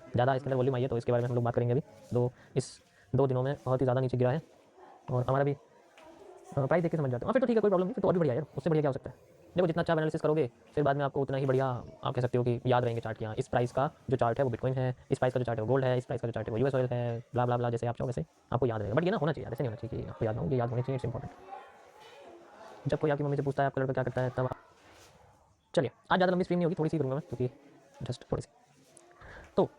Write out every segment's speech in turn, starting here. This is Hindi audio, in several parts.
ज़्यादा इसके अंदर वॉल्यूम आई है, तो इसके बारे में हम लोग बात करेंगे अभी। तो इस 2 दिनों में बहुत ही ज़्यादा नीचे गिरा है और हमारा भी प्राइस देख के समझ जाते हो। फिर तो ठीक है, कोई प्रॉब्लम नहीं, फिर तो और भी बढ़िया यार, उससे बढ़िया क्या हो सकता है। देखो जितना अच्छा एनालिसिस करोगे फिर बाद में आपको उतना ही बढ़िया आप कह सकते हो कि याद रहेंगे चार्ट की। हाँ, इस प्राइस का जो चार्ट है वो बिटकॉइन है, इस प्राइस का जो चार्ट है वो गोल्ड है, इस प्राइस का जो चार्ट है वो यूएस ऑयल है, ब्ला ब्ला ब्ला, जैसे आप चाहो वैसे आपको याद रहेगा। बट ये ना होना चाहिए यार, ऐसे नहीं होना चाहिए कि आपको याद ना हो, ये याद होनी चाहिए, इट्स इंपॉर्टेंट। जब कोई आपकी मम्मी से पूछता है आपका लड़का क्या करता है, तब चलिए आज ज़्यादा लंबी स्ट्रीम नहीं होगी, थोड़ी सी करूँगा मैं, क्योंकि जस्ट थोड़ी सी। तो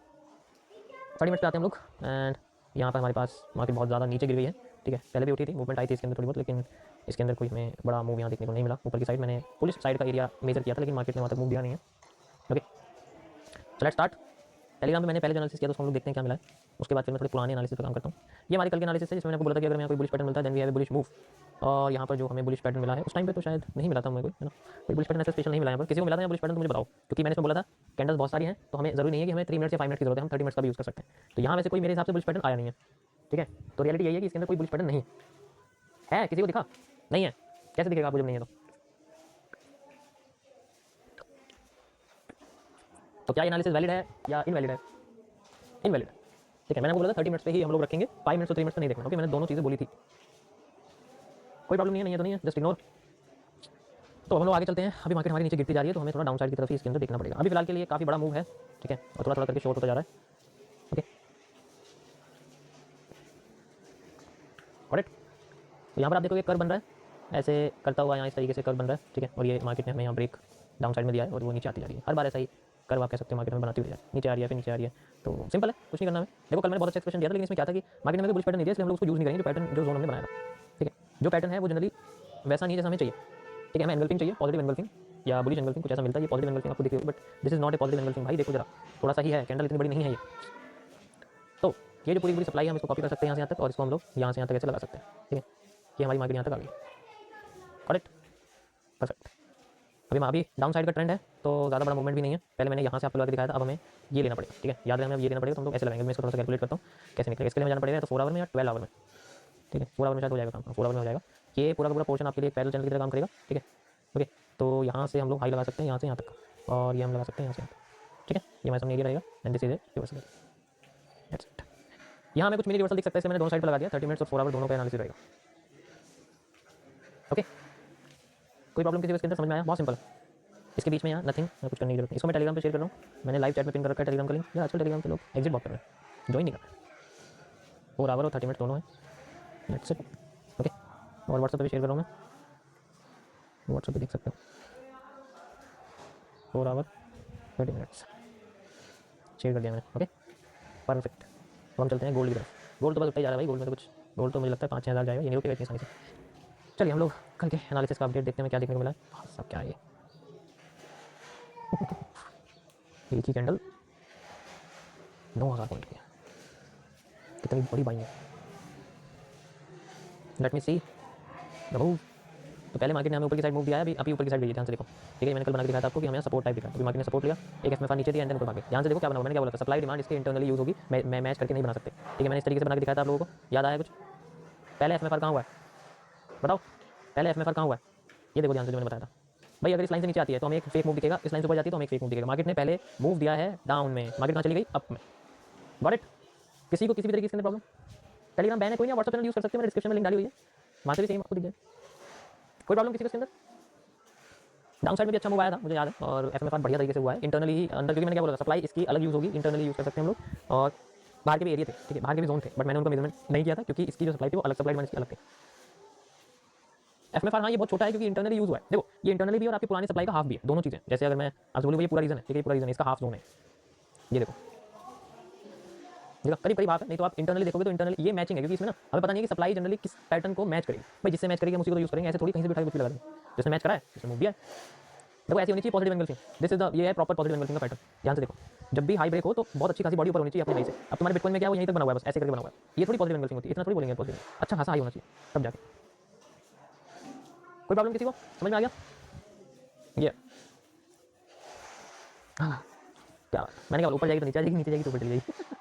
30 मिनट पे आते हैं हम लोग। एंड यहाँ पर हमारे पास मार्केट बहुत ज़्यादा नीचे गिर गई है। ठीक है, पहले भी उठी थी, मूवमेंट आई थी इसके अंदर थोड़ी बहुत, लेकिन इसके अंदर कोई हमें बड़ा मूव यहाँ देखने को नहीं मिला। ऊपर की साइड मैंने पुलिस साइड का एरिया मेजर किया था, लेकिन मार्केट ने वहाँ तक मूव दिया नहीं है। ओके, चलो लेट्स स्टार्ट। टेलीग्राम पे मैंने पहले जो एनालिसिस किया था उसको हम लोग देखते हैं क्या मिला है। उसके बाद फिर मैं थोड़ी पुरानी एनालिसिस पे काम करता हूँ। ये हमारी कल की एनालिसिस है, जिसमें मैंने आपको बोला था कि अगर मैं कोई बुलिश पैटर्न मिलता है then we have a bullish move. और यहाँ पर जो हमें बुलिश पैटर्न मिला है उस टाइम पे तो शायद नहीं मिला था हमें कोई, है ना, कोई बुलिश पैटर्न ऐसा स्पेशल नहीं मिला है। पर किसी को मिला था या बुलिश पैटर्न तो मुझे बताओ, क्योंकि मैंने इसमें बोला था कैंडल्स बहुत सारी हैं, तो हमें जरूरी नहीं है कि हमें 3 मिनट या 5 मिनट की जरूरत है, हम 30 मिनट का भी यूज़ कर सकते हैं। तो यहाँ वैसे कोई मेरे हिसाब से बुलिश पैटर्न आया नहीं है। ठीक है, तो रियलिटी यही है कि इसके अंदर कोई बुलिश पैटर्न नहीं है। किसी को दिखा नहीं है? कैसे दिखेगा आपको जब नहीं है तो क्या एनालिसिस वैलिड है या इनवैलिड है? इनवैलिड है। ठीक है, मैंने आपको बोला था 30 मिनट्स पे ही हम लोग रखेंगे, 5 मिनट्स और 3 मिनट्स पे नहीं देखना। ओके, मैंने दोनों चीज़ें बोली थी, कोई प्रॉब्लम नहीं है, नहीं है तो नहीं है, जस्ट इग्नोर। तो हम लोग आगे चलते हैं। अभी मार्केट हमारी नीचे गिरती जा रही है, तो हमें थोड़ा डाउन साइड की तरफ ही इसके अंदर देखना पड़ेगा। अभी फिलहाल के लिए काफ़ी बड़ा मूव है, ठीक है, और थोड़ा थोड़ा करके शॉर्ट होता जा रहा है। Okay, correct. तो यहाँ पर आप देखोगे कर्व बन रहा है, ऐसे करता हुआ यहाँ इस तरीके से कर्व बन रहा है। ठीक है, और ये मार्केट ने हमें यहाँ ब्रेक डाउन साइड में दिया है और वो नीचे आती जा रही है। हर बार ऐसा ही कर्व आप कह सकते हो मार्केट में बनाती हुई है, नीचे आ रही है फिर नीचे आ रही है। तो सिंपल है, कुछ नहीं करना है। देखो कल मैंने बहुत अच्छा एक्सप्रेशन दिया था, लेकिन इसमें क्या था कि मार्केट ने हमें बुलिश पैटर्न नहीं दिया, इसलिए हम लोग उसको यूज़ नहीं करेंगे, जो पैटर्न जो जोन हमने बनाया था। ठीक है, जो पैटर्न है वो जनरली वैसा नहीं जैसा हमें चाहिए। ठीक है, हमें एंगल्फिंग चाहिए, पॉजिटिव एंगल्फिंग या बुलिश एंगल्फिंग, कुछ ऐसा मिलता है। ये पॉजिटिव एंगल्फिंग आपको दिखी होगी, but this is not a positive engulfing भाई। देखो जरा, थोड़ा सा ही है, कैंडल इतनी बड़ी नहीं है ये। तो ये जो पूरी पूरी सप्लाई है हम इसको कॉपी कर सकते हैं यहाँ से यहाँ तक, और इसको हम लोग यहाँ से यहाँ तक ऐसे लगा सकते हैं। ठीक है, ये हमारी मार्केट यहाँ तक आ गई, करेक्ट, परफेक्ट। अभी डाउन साइड का ट्रेंड है, तो ज़्यादा बड़ा मूवमेंट भी नहीं है। पहले मैंने यहाँ से आपको लगा के दिखाया था, अब हमें ये लेना पड़ेगा। ठीक है, याद है हमें ये लेना पड़ेगा, तो हम लोग ऐसे लगाएंगे। मैं इसको थोड़ा सा कैलकुलेट करता हूँ कैसे निकलेगा। इसके लिए हमें जाना पड़ेगा तो 4 आवर में या 12 आवर में। ठीक है, 4 आवर में शायद हो जाएगा काम, 4 आवर में हो जाएगा। ये पूरा का पूरा पोर्शन आपके लिए पैरेलल चैनल की तरह काम करेगा। ठीक है, ओके, तो यहाँ से हम लोग हाई लगा सकते हैं यहाँ से यहाँ तक, और ये हम लगा सकते हैं यहाँ से यहाँ तक। ठीक है, ये हमारे सामने ये रहेगा and this is a reversal. That's it. यहाँ हमें कुछ मिनी रिवर्सल दिख सकता है, इसे मैंने दोनों साइड पर लगा दिया। 30 मिनट्स और 4 आवर दोनों का एनालिसिस रहेगा। ओके, कोई प्रॉब्लम किसी को इसके अंदर समझ में आया? बहुत सिंपल है। इसके बीच में यहाँ नथिंग, कुछ करने की जरूरत नहीं। इसको मैं टेलीग्राम पे शेयर कर रहा हूँ, मैंने लाइव चैट में पिन कर रखा है टेलीग्राम का लिंक। यार आजकल टेलीग्राम पे लोग एग्जिट बहुत कर रहे हैं, ज्वाइन नहीं कर रहे। 4 आवर और 30 मिनट दोनों है, दैट्स इट। ओके, और व्हाट्सएप पे भी शेयर कर रहा हूँ मैं, व्हाट्सएप पे देख सकते हो। 4 आवर 30 मिनट्स शेयर कर दिया मैंने। Okay, perfect. अब हम चलते हैं गोल्ड की तरफ। गोल्ड तो बस उठता ही जा रहा है भाई, गोल्ड में तो कुछ, गोल्ड तो मुझे लगता है 5-6 हज़ार जाएगा, ये नहीं उठेगा इतनी आसानी से। चलिए हम लोग कल के एनालिसिस का अपडेट देखते हैं, क्या देखने को मिला है। सब क्या है ये एक ही कैंडल 9,000 पॉइंट की, कितनी बड़ी बाइंग है। Let me see the move. तो पहले मार्केट ने हमें ऊपर की साइड मूव दिया है, अभी ऊपर की साइड गई है, ध्यान से देखो। ठीक है, मैंने कल बना के दिखाया था आपको कि हमें सपोर्ट टाइप दिखा, अभी मार्केट ने सपोर्ट लिया, एक एफएमएफआर नीचे दिया एंड देन ऊपर भागे। ध्यान से देखो क्या बना, मैंने क्या बोला था, सप्लाई डिमांड इसके इंटरनली यूज होगी, मैं मैच करके नहीं बना सकते। ठीक है, मैंने इस तरीके से बना के दिखाया था आप लोगों को, याद आया कुछ? पहले एफएमएफआर कहाँ हुआ है बताओ, पहले एफएमएफआर कहाँ हुआ है? ये देखो ध्यान से, जो मैंने बताया था भाई, अगर इस लाइन से नीचे आती है तो हमें एक फेक मूव दिखेगा, इस लाइन से ऊपर जाती है तो हमें एक फेक मूव दिखेगा। मार्केट ने पहले मूव दिया है डाउन में, मार्केट कहाँ चली गई? अप में। Got it? किसी को किसी भी तरीके से प्रॉब्लम? टेलीग्राम बैन है कोई नहीं, व्हाट्सएप चैनल यूज कर सकते हैं, मैंने डिस्क्रिप्शन में लिंक डाली हुई है, वहाँ से भी सेम आपको दिख जाए। कोई प्रॉब्लम किसी को इसके अंदर? डाउन साइड में भी अच्छा मूव आया था मुझे याद है, और एफएमएफआर बढ़िया तरीके से हुआ है इंटरनली ही अंदर, क्योंकि मैंने क्या बोला था, सप्लाई इसकी अलग यूज होगी, इंटरनली यूज कर सकते हैं हम लोग। और बाहर के भी एरिया थे, ठीक है, बाहर के भी जोन थे, बट मैंने उनका मेजरमेंट नहीं किया था क्योंकि इसकी जो सप्लाई थी वो अलग, सप्लाई डिमांड इसकी अलग थी। एफएमएफआर हाँ ये बहुत छोटा है क्योंकि इंटरनली यूज हुआ है। देखो ये इंटरनली भी और आपकी पुरानी सप्लाई का हाफ भी है, दोनों चीजें। जैसे अगर मैं आज बोलूँ ये पूरा रीजन है, ठीक है, पूरा रीजन है, इसका हाफ जोन है, ये देखो, देखो करीब करीब हाफ है। नहीं तो आप इंटरनली देखोगे तो इंटरनली ये मैचिंग है, क्योंकि इसमें ना हमें पता नहीं है कि सप्लाई जनरली किस पैटर्न को मैच करेगी। भाई जिससे मैच करेगी हम उसी को तो यूज करेंगे, ऐसे थोड़ी कहीं से भी उठा के कुछ भी लगा देंगे। जिसने मैच करा है जिसने मूव दिया है, देखो ऐसी होनी चाहिए positive engulfing. This is the, ये है प्रॉपर पॉजिटिव एंगल्फिंग का पैटर्न। ध्यान से देखो, जब भी हाई ब्रेक हो तो बहुत अच्छी खासी बॉडी ऊपर होनी चाहिए अपने हाई से। अब तुम्हारे बिटकॉइन में क्या है, वो यहीं तक बना हुआ है, बस ऐसे करके बना हुआ है। ये थोड़ी पॉजिटिव एंगल्फिंग होती है, इतना थोड़ी बोलेंगे पॉजिटिव, अच्छा खासा हाई होना चाहिए तब जाके। कोई प्रॉब्लम किसी को समझ में आ गया? ये हाँ, क्या बात, मैंने कहा ऊपर जाएगी तो नीचे आ जाएगी, नीचे जाएगी तो ऊपर चली जाएगी।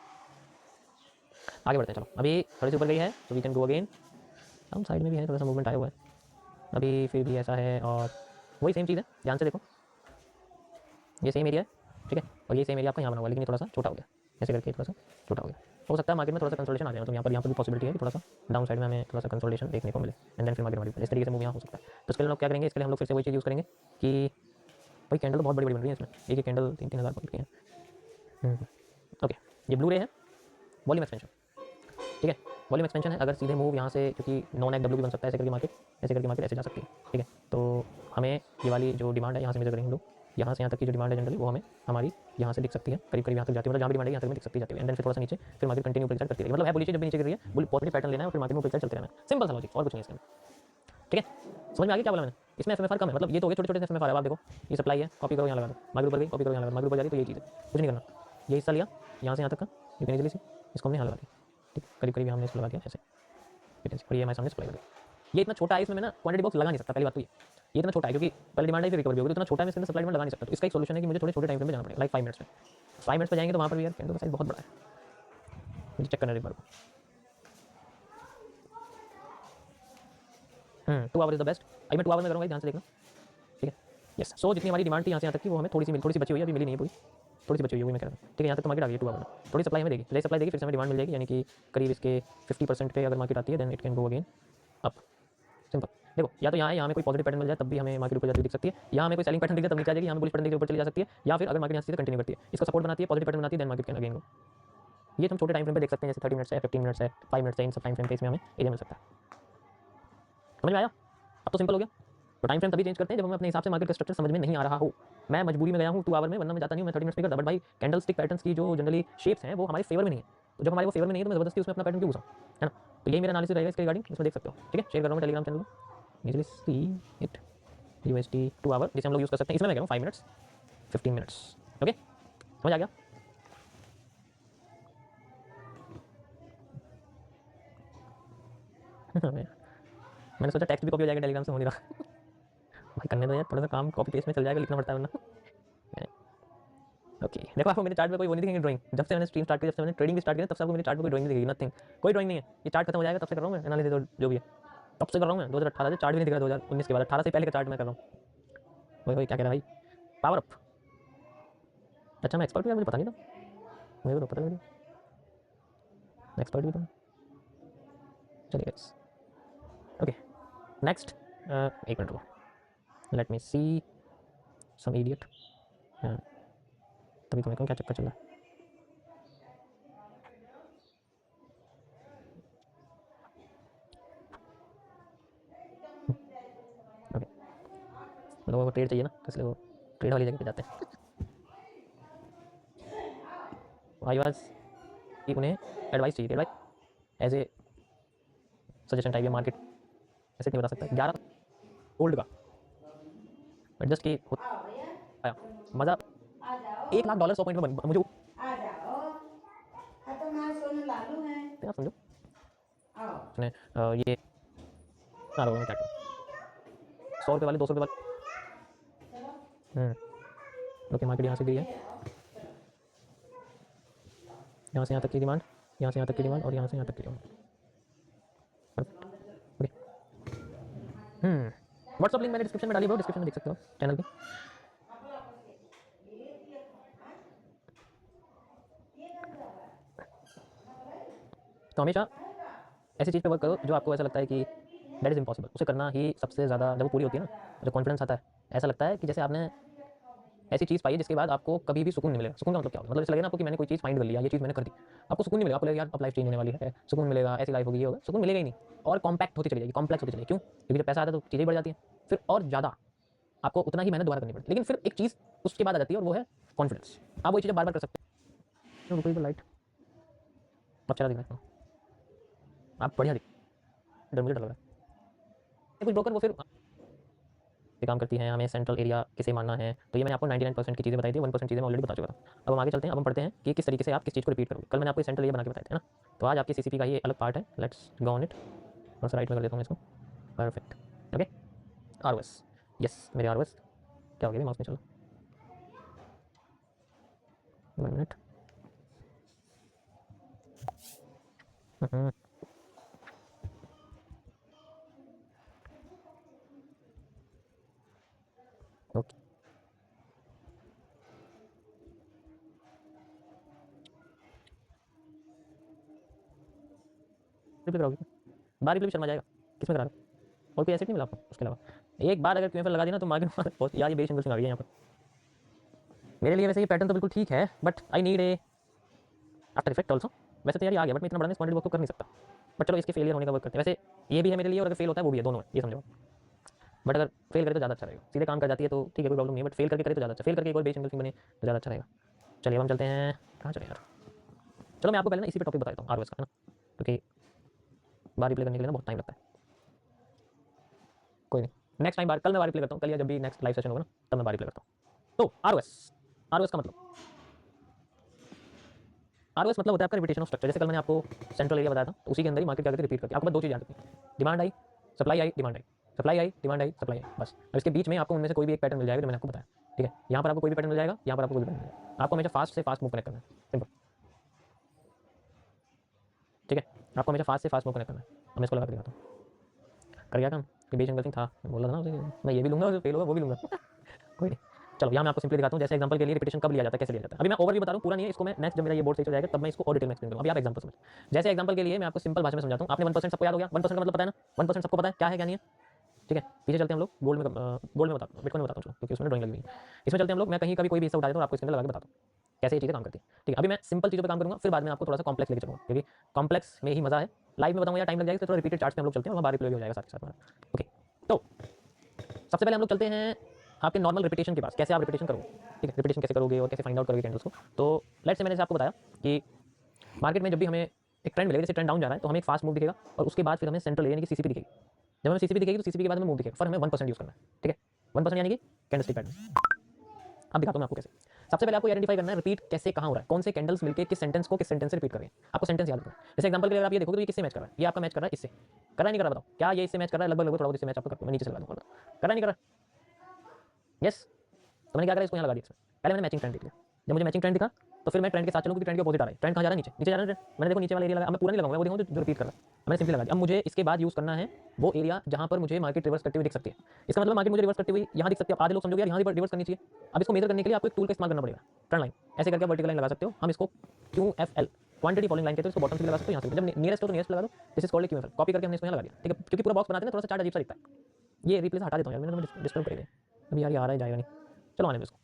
आगे बढ़ते हैं, चलो अभी थोड़ी सी ऊपर गई है तो वी कैन गो अगेन। हम साइड में भी है, थोड़ा सा मूवमेंट आया हुआ है अभी, फिर भी ऐसा है, और वही सेम चीज़ है। ध्यान से देखो, ये सेम एरिया है, ठीक है, और ये सेम एरिया आपका यहाँ बना हुआ है, लेकिन ये थोड़ा सा छोटा हो गया। ऐसे करके थोड़ा सा छोटा हो गया। हो सकता है मार्केट में थोड़ा सा कंसोलिडेशन आ जाए, मतलब यहाँ पर भी पॉसिबिलिटी है कि थोड़ा सा डाउन साइड में हमें थोड़ा सा कंसोलिडेशन देखने को मिले एंड देन फिर मार्केट हमारी इस तरीके से मूव यहाँ हो सकता है। तो इसके लिए हम लोग क्या करेंगे, इसके लिए हम लोग फिर से वही चीज़ यूज़ करेंगे कि भाई कैंडल तो बहुत बड़ी बड़ी बन रही है इसमें, एक कैंडल 3-3 हज़ार पॉइंट की है। ओके, ये ब्लू रे है, वॉल्यूम एक्सपेंशन, ठीक है। वॉल्यूम एक्सपेंशन है, अगर सीधे मूव यहाँ से, क्योंकि नॉन एक डब्ल्यू भी बन सकता है, ऐसे करके मार्केट ऐसे जा सकती है, ठीक है। तो हमें ये वाली जो डिमांड है यहाँ से मेजर करेंगे हम लोग, यहाँ से यहाँ तक की जो डिमांड है जनरली वो हमें हमारी यहाँ से दिख सकती है, करीब करीब यहाँ तक जाती है, मतलब जहाँ भी डिमांड है यहाँ तक में दिख सकती जाती है, एंड देन फिर थोड़ा सा नीचे फिर मार्केट कंटिन्यू ऊपर करती है, मतलब है बुलिश जब भी नीचे गिर रही है, पॉजिटिव पैटर्न लेना है और फिर मार्केट में ऊपर चलते रहना है, सिंपल सा लॉजिक और कुछ नहीं है इसमें, ठीक है। समझ में आ गया क्या बोला मैंने? इसमें एफएमएफआर कम है, मतलब ये तो हो गए छोटे छोटे एफएमएफआर है, आप देखो ये सप्लाई है, कॉपी करो यहाँ लगा दो, मार्केट ऊपर गई कॉपी करो यहाँ लगा दो, मार्केट ऊपर जा रही तो ये चीज़ है, कुछ नहीं करना। ये हिस्सा लिया यहाँ से यहाँ तक का, ये इजीली से इसको हमने यहाँ लगा दिया, ठीक, करीब करीब हमने इसको लगा दिया ऐसे, और ये हमारे सामने सप्लाई लगी। ये इतना छोटा है, इसमें मैं ना क्वांटिटी बॉक्स लगा नहीं सकता, पहली बात तो ये इतना छोटा है क्योंकि पहले डिमांड है फिर रिकवरी होगी, तो इतना छोटा है मैं इसके अंदर सप्लाई डिमांड लगा नहीं सकता। तो इसका एक सोल्यूशन है कि मुझे थोड़े छोटे टाइम फ्रेम में जाना पड़ेगा, लाइक 5 मिनट्स में। 5 मिनट्स पर जाएंगे तो वहाँ पर भी यार कैंडल का साइज बहुत बड़ा है, मुझे चेक करना है एक बार को। 2 आवर इज द बेस्ट, अभी मैं 2 आवर में करूँगा, ध्यान से देखना, ठीक है। यस, सो जितनी हमारी डिमांड थी यहाँ से यहाँ तक की वो हमें थोड़ी सी बची हुई है, अभी मिली नहीं है पूरी, थोड़ी सी बची हुई है, वही मैं कह रहा हूँ, ठीक है। यहाँ तक तो मार्केट आ गई 2 आवर में, थोड़ी सप्लाई हमें देगी, जैसे सप्लाई देगी फिर से हमें डिमांड मिल जाएगी, यानी कि करीब इसके 50% पे अगर मार्केट आती है then it can go again up, simple. देखो या तो यहाँ है, यहाँ में कोई पॉजिटिव पैटर्न मिल जाए तब भी हमें मार्केट ऊपर जाती हुई दिख सकती है, यहाँ हमें कोई सेलिंग पैटर्न दिख जाए तब नीचे आ जाएगी, यहाँ में बुलिश पैटर्न दिख ऊपर चली जा सकती है, या फिर अगर मार्केट यहाँ से कंटिन्यू करती है, इसको सपोर्ट बनाती है, पॉजिटिव पैटर्न बनाती है, then market can again go. ये हम छोटे टाइम फ्रेम पे देख सकते हैं, जैसे 30 मिनट्स है, 15 मिनट्स है, 5 मिनट्स है, इन सब टाइम फ्रेम पे इसमें हमें एरिया मिल सकता है। समझ में आया? अब तो सिंपल हो गया। तो टाइम फ्रेम तभी चेंज करते हैं जब हमें अपने हिसाब से मार्केट का स्ट्रक्चर समझ में नहीं आ रहा हो। मैं मजबूरी में गया हूँ 2 आवर में, वरना मैं जाता नहीं हूँ, मैं 30 मिनट्स में करता, बट भाई कैंडल स्टिक पैटर्न्स की जो जनरली शेप्स हैं वो हमारे फेवर में नहीं है, तो जब हमारे वो फेवर में नहीं है तो मैं जबरदस्ती उसमें अपना पैटर्न क्यों घुसाऊँ, है ना। तो यही मेरा एनालिसिस रहेगा इसके रिगार्डिंग, इसमें देख सकते हो, ठीक है। शेयर कर रहा हूँ टेलीग्राम चैनल में, easily see it, USD 2 hour जिसे हम लोग यूज़ कर सकते हैं, इसमें मैं कह रहा हूँ 5 मिनट्स 15 मिनट्स, ओके, समझ आ गया। मैंने सोचा टेक्स्ट भी कॉपी हो जाएगा, टेलीग्राम से हो नहीं रहा। भाई करने दो यार, थोड़ा सा काम कॉपी पेस्ट में चल जाएगा, लिखना पड़ता है वरना। ओके, देखो आपको मेरे चार्ट पे कोई वो नहीं दिखेगी ड्राइंग, जब से मैंने स्ट्रीम स्टार्ट की, जब से मैंने ट्रेडिंग भी स्टार्ट किया, तब से आपको मेरे चार्ट पे कोई ड्राइंग नहीं दिखेगी, नथिंग, कोई ड्राइंग नहीं है। ये चार्ट खत्म हो जाएगा तब से कर रहा हूँ मैं एनालिसिस और जो भी है, तब से कर रहा हूँ मैं। 2018 से चार्ट भी नहीं दिख रहा, 2019 के बाद 18 से पहले का चार्ट मैं कर रहा हूँ। भाई क्या कह रहा है भाई, पावर अप, अच्छा मैं एक्सपर्ट भी, मुझे पता नहीं था, मुझे तो पता नहीं, एक्सपर्ट भी था। चलिए गाइस, ओके नेक्स्ट, एक मिनट रुको, लेट मी सी सम इडियट, तभी तो मैं कहूँ क्या चक्कर चल रहा है। ओके, लोगों को ट्रेड चाहिए ना, तो इसलिए वो ट्रेड वाली जगह पे जाते हैं। आई वाज कि उन्हें एडवाइस चाहिए, advice as a suggestion type, या मार्केट ऐसे नहीं बता सकता। 11 गोल्ड का एडजस्ट की आया मज़ा, $1,00,000 100 पॉइंट में मुझे आ जाओ। हाँ तो मैं सोनू लालू है। आप समझो आओ। उसने ये ना मैं क्या करूँ, 100 रुपये वाले 200 रुपये वाले, ओके मार्केट यहाँ से गई है, यहाँ से यहाँ तक की डिमांड, यहाँ से यहाँ तक की डिमांड, और यहाँ से यहाँ तक की डिमांड, ओके। व्हाट्सअप लिंक मैंने डिस्क्रिप्शन में डाली, ब्रो डिस्क्रिप्शन में देख सकते हो चैनल की। तो हमेशा ऐसी चीज़ पे वर्क करो जो आपको ऐसा लगता है कि दैट इज़ इम्पॉसिबल, उसे करना ही सबसे ज़्यादा, जब वो पूरी होती है ना, जो कॉन्फिडेंस आता है, ऐसा लगता है कि जैसे आपने ऐसी चीज़ पाई है जिसके बाद आपको कभी भी सुकून नहीं मिलेगा। सुकून का मतलब क्या होगा, मतलब ऐसा लगेगा ना आपको कि मैंने कोई चीज़ फाइंड कर लिया, ये चीज़ मैंने कर दी, आपको सुकून नहीं मिलेगा, आपको लगेगा यार अब लाइफ चेंज होने वाली है, सुकून मिलेगा, ऐसी लाइफ होगी, ये होगा, सुकून मिलेगा ही नहीं। और कॉम्पैक्ट होती चली जाएगी, कॉम्प्लेक्स होती चली जाएगी, क्यों? क्योंकि जब पैसा आता है तो चीज़ें बढ़ जाती हैं, फिर और ज़्यादा आपको उतना ही मेहनत दोबारा करनी पड़ती है, लेकिन फिर एक चीज़ उसके बाद आ जाती है और वो है कॉन्फिडेंस। आप वही चीज़ बार बार कर सकते हैं। रुको लाइट अच्छा दिख रहा है, आप बढ़िया दिख, डर मुझे डर लग रहा है। कुछ ब्रोकर वो फिर काम करती हैं, हमें सेंट्रल एरिया किसे मानना है, तो ये मैंने आपको 99% की चीज़ें बताई थी, 1% चीज़ें मैं ऑलरेडी बता चुका था। अब हम आगे चलते हैं, अब हम पढ़ते हैं कि किस तरीके से आप किस चीज़ को रिपीट करोगे। कल मैंने आपको सेंट्रल एरिया बना के बताए थे ना, तो आज आपकी सीसीपी का ये अलग पार्ट है, लेट्स गो ऑन इट। थोड़ा सा राइट में कर देता हूँ इसको, परफेक्ट, ओके। आरओएस, यस मेरे आरओएस क्या हो गया माउस में, चलो 1 मिनट, ओके। रिप्ले कराओगे? बार रिप्ले भी शर्मा जाएगा, किसमें करा रहे हो? और कोई एसेट नहीं मिला आपको उसके अलावा? एक बार अगर क्यूएफएल लगा दी ना तो मार्केट में बहुत यार ये बेरिश सिंगल आ गई है यहाँ पर। मेरे लिए वैसे ये पैटर्न तो बिल्कुल ठीक है, but I need A after effect also. वैसे तो यार ये आ गया, बट मैं इतना बड़ा स्पॉन्टेड वर्क तो कर नहीं सकता। बट चलो इसके फेलियर होने का वर्क करते हैं। वैसे ये भी है मेरे लिए, और अगर फेल होता है वो भी है, दोनों है, ये समझो। बट अगर फेल करे तो ज़्यादा अच्छा रहेगा। सीधे काम कर जाती है तो ठीक है, कोई प्रॉब्लम नहीं है, बट फेल करके करे तो ज़्यादा अच्छा। फेल करके एक और बेच सिंगल बने तो ज़्यादा अच्छा रहेगा। चलिए अब हम चलते हैं, कहाँ चले यार? चलो मैं आपको पहले ना इसी पे टॉपिक बताता हूँ, आरओएस का, है ना, क्योंकि बार रिप्ले करने के लिए ना बहुत टाइम लगता है। कोई नहीं, नेक्स्ट टाइम बार, कल मैं बार रिप्ले करता हूँ, कल या जब भी नेक्स्ट लाइव सेशन होगा ना तब मैं बार रिप्ले करता हूँ। तो आरओएस का मतलब, आरओएस मतलब होता है आपका रिपीटेशन ऑफ स्ट्रक्चर। जैसे कल मैंने आपको सेंट्रल एरिया बताया था, तो उसी के अंदर ही मार्केट क्या करती है, रिपीट करती है। आपको बस दो चीज़ याद रखनी है, demand I, supply I, demand I, supply I, demand I, supply I, बस। अब इसके बीच में आपको उनमें से कोई भी एक पैटर्न मिल जाएगा जो मैंने आपको बताया, ठीक है। यहाँ पर आपको कोई भी पैटर्न मिल जाएगा, यहाँ पर आपको कोई भी पैटर्न मिल जाएगा। आपको हमेशा फास्ट से फास्ट मूव कनेक्ट करना है, सिंपल, ठीक है। आपको हमेशा फास्ट से फास्ट मूव कनेक्ट करना है। मैं इसको लगा कर दिखाता हूँ, कर गया काम। ये बेच सिंगल था, बोला था ना उसे, मैं ये भी लूँगा, फेल होगा वो भी लूँगा। कोई नहीं, चलो यहाँ मैं आपको सिंपली दिखाता हूँ। जैसे एग्जांपल के लिए रिपीटेशन कब लिया जाता है, कैसे लिया जाता है। अभी मैं ओवरव्यू बता रहा हूँ, पूरा नहीं है। इसको मैं नेक्स्ट जब मेरा ये बोर्ड सही हो जाएगा तब मैं इसको और डिटेल में एक्सप्लेन करूँगा। अभी आप एग्जांपल समझ। जैसे एग्जांपल के लिए मैं आपको सिंपल भाषा में समझाता हूँ। आपने 1% सबको याद हो गया, 1% का मतलब पता है ना, 1% सबको पता है क्या है क्या नहीं है, ठीक है। पीछे चलते हैं हम लोग, गोल्ड में बताता हूँ, बिटकॉइन में बताता हूँ, क्योंकि उसमें ड्राइंग लगी हुई है। इसमें चलते हैं हम लोग, मैं कहीं कभी कोई भी हिस्सा उठा देता हूँ, आपको इसके अंदर लगा के बताता हूँ कैसे ये चीज़ें काम करती है, ठीक है। अभी मैं सिंपल चीज़ों पे काम करूँगा, फिर बाद में आपको थोड़ा सा कॉम्प्लेक्स लेके चलूँगा, क्योंकि कॉम्प्लेक्स में ही मजा है। लाइव में बताऊँगा यार टाइम लग जाएगा, तो थोड़ा रिपीटेड चार्ट्स पे हम लोग चलते हैं और बारी प्ले हो जाएगा साथ के साथ हमारा। ओके, तो सबसे पहले हम लोग चलते हैं आपके नॉर्मल रिपीटेशन के पास, कैसे आप रिपीटेशन करोगे, ठीक है। रिपीटेशन कैसे करोगे और कैसे फाइंड आउट करोगे कैंडल्स को। तो लेट्स से मैंने आपको बताया कि मार्केट में जब भी हमें एक ट्रेंड मिलेगा, जैसे ट्रेंड डाउन जा रहा है तो हमें एक फास्ट मूव दिखेगा, और उसके बाद फिर हमें सेंट्रल यानी कि सीसीपी दिखेगी। जब हमें सीसीपी दिखेगी तो सीसीपी के बाद हमें मूव दिखेगा, फिर हमें 1% यूज करना है, ठीक है। 1% यानी कि कैंडलस्टिक पैटर्न। अब दिखाता हूँ मैं आपको कैसे। सबसे पहले आपको आइडेंटिफाई करना है रिपीट कैसे कहाँ हो रहा है, कौन से कैंडल्स मिलकर किस सेंटेंस को किस सेंटेंस से रिपीट कर रहे हैं। आपको सेंटेंस याद रखना है। जैसे एग्जांपल के लिए आप ये देखोगे तो ये किससे मैच कर रहा है, ये आपका मैच कर रहा है इससे, कर रहा नहीं कर रहा, बताओ क्या ये इससे मैच कर रहा है, लगभग लगभग थोड़ा बहुत इससे मैच आपको मैं नीचे से लगा दूंगा, कर रहा नहीं कर रहा, यस। तो मैंने क्या करा, इसको यहाँ लगा दिया। पहले मैंने मैचिंग ट्रेंड देख लिया, जब मुझे मैचिंग ट्रेंड दिखा तो फिर मैं ट्रेंड के साथ चलूँ, क्योंकि ट्रेंड के अपोजिट आ रहा है। ट्रेंड कहाँ जा रहा है, नीचे नीचे जा रहा है ट्रेंड। मैंने देखो नीचे वाला एरिया लगा, मैं पूरा नहीं लगाऊंगा, वो देखूंगा जो रिपीट कर रहा है, मैंने सिंपली लगा दिया। अब मुझे इसके बाद यूज करना है वो एरिया जहाँ पर मुझे मार्केट रिवर्स करते हुए दिख सकती है। इसका मतलब मार्केट मुझे रिवर्स करते हुए यहाँ दिख सकती है। आधे लोग समझोगे यार यहाँ रिवर्स करनी चाहिए। अब इसको मेजर करने के लिए आपको एक टूल का इस्तेमाल करना पड़ेगा, ट्रेंड लाइन। ऐसे करके वर्टिकल लाइन लगा सकते हो। हम इसको QFL क्वांटिटी फॉलोइंग लाइन कहते हैं, इसको बॉटम से लगा सकते हो, यहाँ से जब नियरेस्ट हो तो नियरेस्ट लगा दो। This is called QFL। Copy करके हमने इसको यहाँ लगा दिया, ठीक है, क्योंकि पूरा बॉक्स बनाते हैं थोड़ा सा चार्ट अजीब सा दिखता है। ये रिप्लेस हटा देता हूँ यार, मैंने डिस्टर्ब कर दिया अभी यार, ये आ रहा है जाएगा नहीं, चलो आने दो इसको।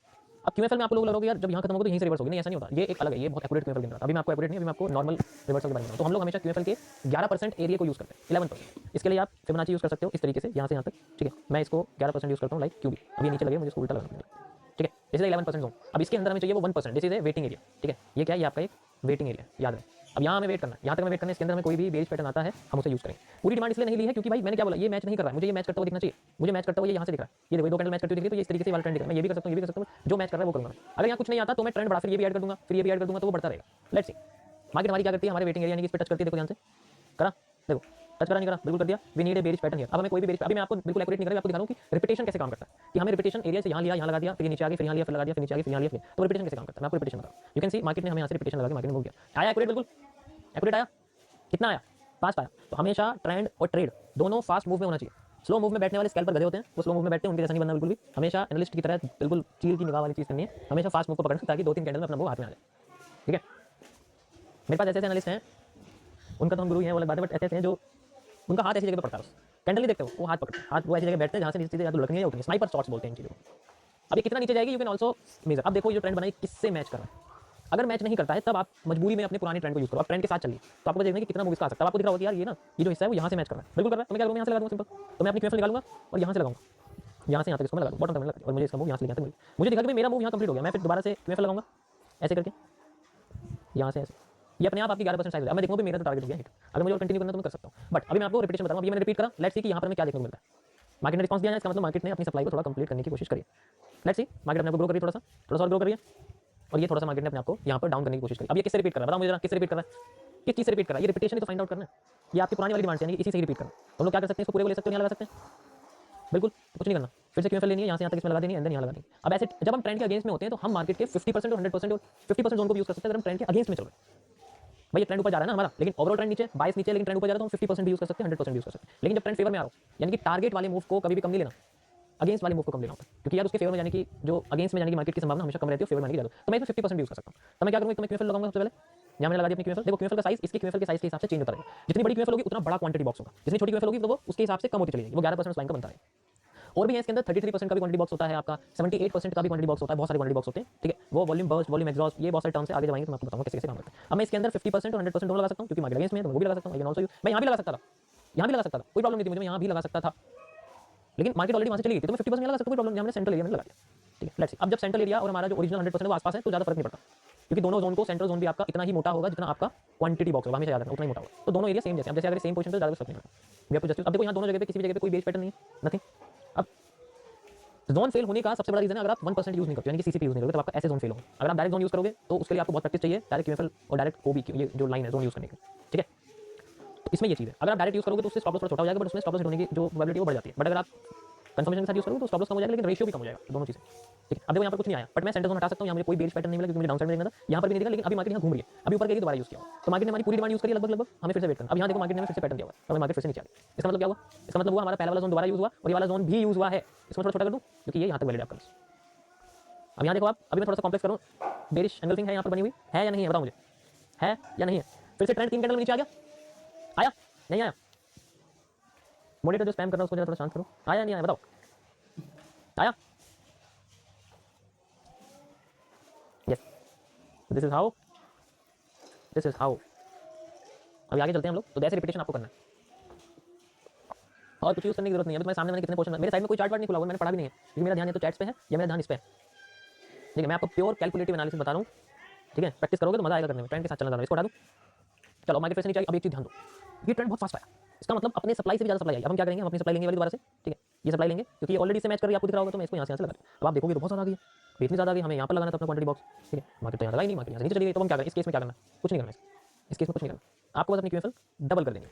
अब QFL में आप लोग लगोगे यार जब यहाँ खत्म होगा तो यहीं से रिवर्स होगी, नहीं ऐसा नहीं होता, ये एक अलग है, ये बहुत एक्यूरेट QFL गिन रहा था। अभी मैं आपको एक्यूरेट नहीं, अभी मैं आपको नॉर्मल रिवर्सल के बारे में बताऊँ। तो हम लोग हमेशा QFL के 11% एरिया को यूज़ करते हैं, 11%। इसके लिए आप फिबोनाची यूज़ कर सकते हो इस तरीके से, यहाँ से यहाँ तक, ठीक है। मैं इसको 11% यूज़ करता हूँ, लाइक QB। अब ये नीचे लगे, मुझे इसको उल्टा लगाना पड़ेगा, ठीक है। इसलिए 11% जोन। अब इसके अंदर हमें चाहिए वो 1%, this is a waiting area, ठीक है। ये क्या है, ये आपका एक वेटिंग एरिया, याद रहे। अब यहाँ हमें वेट करना है, यहाँ तक हमें वेट करना है। इसके अंदर हमें कोई भी बेरिश पैटर्न आता है हम उसे यूज़ करेंगे। पूरी डिमांड इसलिए नहीं ली है क्योंकि भाई मैंने क्या बोला, ये मैच नहीं कर रहा है, मुझे ये मैच करता हुआ दिखना चाहिए, मुझे मैच करता हुआ ये यहाँ से दिख रहा है, ये देखो दो कैंडल मैच करते हुए दिख रही है, तो ये इस तरीके से वाला ट्रेंड दिख रहा है। मैं ये भी कर सकता हूँ, ये भी कर सकता हूँ, जो मैच कर रहा है वो करूँगा। अगर यहाँ कुछ नहीं आता तो मैं ट्रेंड बढ़ा, फिर ये भी ऐड कर दूंगा, फिर ये भी ऐड कर दूंगा, तो वो बढ़ता रहेगा। लेट्स सी मार्केट हमारी क्या करती है, हमारे वेटिंग एरिया यानी कि इस पे टच करती है, देखो ध्यान से करा, देखो टच करा नहीं करा, बिल्कुल कर दिया। We need a bearish pattern here. अब हमें कोई भी बेरिश, अभी मैं आपको बिल्कुल एक्यूरेट नहीं कर रहा, आपको दिखा रहा हूँ कि रिपीटेशन कैसे काम करता है, कि हमें रिपीटेशन एरिया से यहाँ लिया, यहाँ लगा दिया, फिर नीचे आ गया, फिर यहाँ लिया, फिर लगा दिया, फिर नीचे आ गया, फिर यहाँ लिया, तो रिपीटेशन कैसे काम करता है मैं आपको रिपीटेशन बता रहा हूँ। यू कैन सी मार्केट ने हमें यहाँ से रिपीटेशन लगा के मार्केट में मूव किया, आया एक्यूरेट, बिल्कुल एक्यूरेट आया। कितना आया, फास्ट आया। तो हमेशा ट्रेंड और ट्रेड दोनों फास्ट मूव में होना चाहिए। स्लो मूव में बैठने वाले स्कैल्पर गधे होते हैं, वो स्लो मूव में बैठते हैं, उनके जैसा नहीं बनना बिल्कुल भी। हमेशा एनालिस्ट की तरह बिल्कुल चील की निगाह वाली चीज़ करनी है, हमेशा फास्ट मूव को पकड़ना, ताकि 2-3 कैंडल में अपना वो हाथ में आ जाए, ठीक है। मेरे पास ऐसे ऐसे एनालिस्ट हैं, उनका तो हम गुरु ही हैं, वो अलग बात है, बट ऐसे ऐसे हैं जो उनका हाथ ऐसी जगह पर पड़ता है, बस कैंडल नहीं देखते हो, वो हाथ पकड़ते हैं, हाथ वो ऐसी जगह बैठते हैं जहाँ से नीचे चीज़ें या तो लुढ़कनी है या उठनी है। स्नाइपर शॉट्स बोलते हैं इन चीज़ों को। अब ये कितना नीचे जाएगी, यू कैन ऑल्सो मेजर। अब देखो ये जो ट्रेंड बनाई किससे मैच कर रहा है। अगर मैच नहीं करता है तब आप मजबूरी में अपने पुराने ट्रेंड को यूज करो, आप ट्रेंड के साथ चलिए, तो आपको देखना कि कितना मूव इसका आ सकता है। आपको दिख रहा होगा कि यार ये ना, ये जो हिस्सा है वो यहाँ से मैच कर रहा है, बिल्कुल कर रहा है, तो मैं क्या करूँगा, यहाँ से लगा दूँगा सिंपल। तो मैं अपनी QFL निकालूंगा और यहाँ से लगाऊंगा, यहाँ से यहाँ तक इसको मैं लगा दूँ, बॉटम तक मैंने लगा दिया, और मुझे इसका मूव यहाँ से यहाँ तक मुझे दिखा कि मेरा मूव यहाँ कंप्लीट हो गया। मैं फिर दोबारा से QFL लगाऊंगा ऐसे करके, यहाँ से ऐसे, ये अपने आप आपकी 11% साइज है। अब मैं देखूंगा मेरा तो टारगेट हो गया हिट। अगर मुझे और कंटिन्यू करना तो मैं कर सकता हूँ, बट अभी मैं आपको रिपीटेशन बताऊंगा। अभी मैंने रिपीट करा, लेट्स सी कि यहाँ पर हमें क्या देखने को मिलता है। मार्केट ने रिस्पांस दिया है, इसका मतलब मार्केट ने अपनी सप्लाई को थोड़ा कंप्लीट करने की कोशिश करी। लेट्स सी मार्केट अपने को ग्रो कर रही है, थोड़ा सा और ग्रो कर रही है, और ये थोड़ा सा मार्केट ने अपने आप को यहाँ पर डाउन करने की कोशिश करी। अब ये किससे रिपीट कर रहा है, बताओ मुझे जरा, किससे रिपीट कर रहा है, किस चीज़ से रिपीट कर रहा है। ये रिपीटेशन ही तो फाइंड आउट करना है, ये आपकी पुरानी वाली डिमांड है, इसी से ही रिपीट करना। तो हम लोग क्या कर सकते हैं, इसको पूरे को ले सकते हैं, यहाँ लगा सकते हैं, बिल्कुल कुछ नहीं करना। फिर से QFL लेनी है, यहाँ से यहाँ तक इसमें लगा देनी है, अंदर यहाँ लगा देनी। अब ऐसे जब हम ट्रेंड के अगेंस्ट में होते हैं तो हम मार्केट के 50% और 100% और 50% जोन को यूज कर सकते हैं। अगर हम ट्रेंड के अगेंस्ट में चल रहे हैं, भाई ये ट्रेंड ऊपर जा रहा है ना हमारा, लेकिन ओवरऑल ट्रेंड नीचे, बाइस नीचे, लेकिन ट्रेंड ऊपर जा रहा है, तो हम 50% भी यूज कर सकते हैं, 100% भी यूज कर सकते हैं। लेकिन जब ट्रेंड फेवर में आ रहा हो, यानी कि टारगेट वाले मूव को कभी भी कम नहीं लेना, अगेंस्ट वाले मूव को कम लेना होता है, क्योंकि यार उसके फेवर में जाने की, जो अगेंस्ट में जाने की मार्केट की संभावना हमेशा कम रहती है, फेवर में नहीं जाती। तो मैं इसमें 50% यूज कर सकता हूँ। तो मैं क्या करूँगा, तो मैं QFL लगाऊंगा सबसे पहले, यहाँ मैंने लगा दी अपनी क्यूएफएल। देखो क्यूएफएल का साइज इसके क्यूएफएल के साइज के हिसाब से चेंज होता रहेगा। जितनी बड़ी क्यूएफएल होगी उतना बड़ा क्वांटिटी बॉक्स होगा, जितनी छोटी क्यूएफएल होगी तो वो उसके हिसाब से कम होती चली जाएगी। वो 11% स्पाइन का बनता है। और भी है इसके अंदर 33% का भी क्वांटिटी बॉक्स होता है आपका, 78% का भी क्वांटिटी बॉक्स होता है, बहुत सारे क्वांटिटी बॉक्स होते हैं, ठीक है। वो वॉल्यूम बर्स्ट, वॉल्यूम एग्जॉस्ट, ये बहुत सारे टर्म्स है, आगे जब आएंगे तो मैं आपको बताऊंगा कैसे कैसे काम करते हैं। अब मैं इसके अंदर 50% और 100% दोनों लगा सकता हूँ क्योंकि मार्केट अगेंस्ट में है, तो मैं वो भी लगा सकता हूँ। आई कैन आल्सो यूज, मैं यहाँ भी लगा सकता था, यहाँ भी लगा सकता था, कोई प्रॉब्लम नहीं थी मुझे, मैं यहाँ भी लगा सकता था, लेकिन मार्केट ऑलरेडी वहाँ से चली गई थी तो मैं 50% नहीं लगा सकता, कोई प्रॉब्लम नहीं। हमने सेंट्रल एरिया में लगा दिया, ठीक है। लेट्स सी अब जब सेंट्रल एरिया और हमारा जो ओरिजिनल 100% वो आसपास है तो ज़्यादा फर्क नहीं पड़ता, क्योंकि दोनों जोन को सेंट्रल जोन भी आपका इतना ही मोटा होगा जितना आपका क्वांटिटी बॉक्स होगा, हमेशा याद रखना उतना ही मोटा होगा। तो दोनों एरिया सेम जैसे, अब जैसे अगर सेम पोजीशन पे ज़्यादा फर्क नहीं पड़ता। वी हैव टू जस्ट, अब देखो यहाँ दोनों जगह पे किसी भी जगह पे कोई बेस पैटर्न नहीं है, नथिंग। अब जोन फेल होने का सबसे बड़ा रीजन है अगर आप 1% यूज नहीं करते, यानी कि सीसीपी यूज नहीं करोगे, तो आपका ऐसे जोन फेल होगा। अगर आप डायरेक्ट जोन यूज करोगे तो उसके लिए आपको बहुत प्रैक्टिस चाहिए, डायरेक्ट क्यूएफएल और डायरेक्ट ओबी ये जो लाइन है जोन यूज करने की, ठीक है। तो इसमें ये चीज़ है, अगर आप डायरेक्ट यूज करोगे तो उससे स्टॉप लॉस थोड़ा छोटा हो जाएगा, बट उसमें स्टॉप लॉस होने की जो प्रोबेबिलिटी वो बढ़ जाती है। बट अगर आप कंफर्मेशन के साथ यूज करोगे तो स्टॉप लॉस कम हो जाएगा, लेकिन रेशियो भी कम हो जाएगा, दोनों चीजें, ठीक है। अब देखो यहाँ पर कुछ नहीं आया, बट मैं सेंटर जोन हटा सकता हूँ, यहाँ मुझे कोई बेरिश पैटर्न नहीं मिला क्योंकि मुझे डाउन साइड में देखना था, यहाँ पर भी नहीं दिखा, लेकिन अभी मार्केट यहाँ घूम रही है, अभी ऊपर गई दोबारा यूज किया, तो मार्केट ने हमारी पूरी डिमांड यूज करी लगभग लगभग, हमें फिर से वेट करना। अब यहाँ देखो मार्केट ने फिर से पैटर्न किया हुआ है, तो मार्केट फिर से नीचे आ गई। इसका मतलब क्या हुआ? इसका मतलब हुआ हमारा पहला वाला जोन दोबारा यूज हुआ और ये वाला जोन भी यूज हुआ है। इसमें थोड़ा छोटा कर दूँ क्योंकि ये यहाँ तक वैलिड आपका। अब यहाँ देखो आप, अभी मैं थोड़ा सा कॉम्प्लेक्स करूँ, बेरिश एंगल्फिंग है यहाँ पर बनी हुई है या नहीं है, बताओ मुझे, है या नहीं है? फिर से ट्रेंड 3 कैंडल नीचे आ गया, आया नहीं आया? मॉनिटर जो स्पैम कर रहा है उसको जरा थोड़ा शांत करो, आया नहीं आया बताओ, आया? Yes, this is how, this is how. अभी आगे चलते हैं हम लोग, तो ऐसे रिपीटेशन आपको करना है और कुछ यूज करने की जरूरत नहीं है। अभी तुम्हारे सामने मैंने कितने क्वेश्चन, मेरे साइड में कोई चार्ट वार्ट नहीं खुला हुआ, मैंने पढ़ा भी नहीं है क्योंकि मेरा ध्यान या तो चैट्स पे है या मेरा ध्यान इस पे है, ठीक है। मैं आपको प्योर कैलकुलेटिव एनालिसिस बता रहा हूँ, ठीक है। प्रैक्टिस करोगे तो मजा आएगा करने में, ट्रेंड के साथ चलना ज़्यादा। इसको हटा दूँ, चलो मार्केट फिर से नीचे आई। अब एक चीज़ ध्यान दो, ये ट्रेंड बहुत फास्ट आया, इसका मतलब अपने सप्लाई से भी ज़्यादा सप्लाई आई। अब हम क्या करेंगे, हम अपनी सप्लाई लेंगे वाली दोबारा से, ठीक है। ये सप्लाई लेंगे क्योंकि ये ऑलरेडी से मैच कर रही है, आपको दिख रहा होगा, तो मैं इसको यहाँ से लगा दूँ। अब आप देखोगे तो बहुत ज़्यादा आ गई है, इतनी ज़्यादा आ गई, हमें यहाँ पर लगाना था अपना क्वांटिटी बॉक्स, ठीक है। मार्केट तो यहाँ लगाई नहीं, मार्केट यहाँ से नीचे चली गई, तो हम क्या करें? इस केस में क्या करना, कुछ नहीं करना, इस केस में कुछ नहीं करना, आपको बस अपनी क्यूएफएल डबल कर देंगे,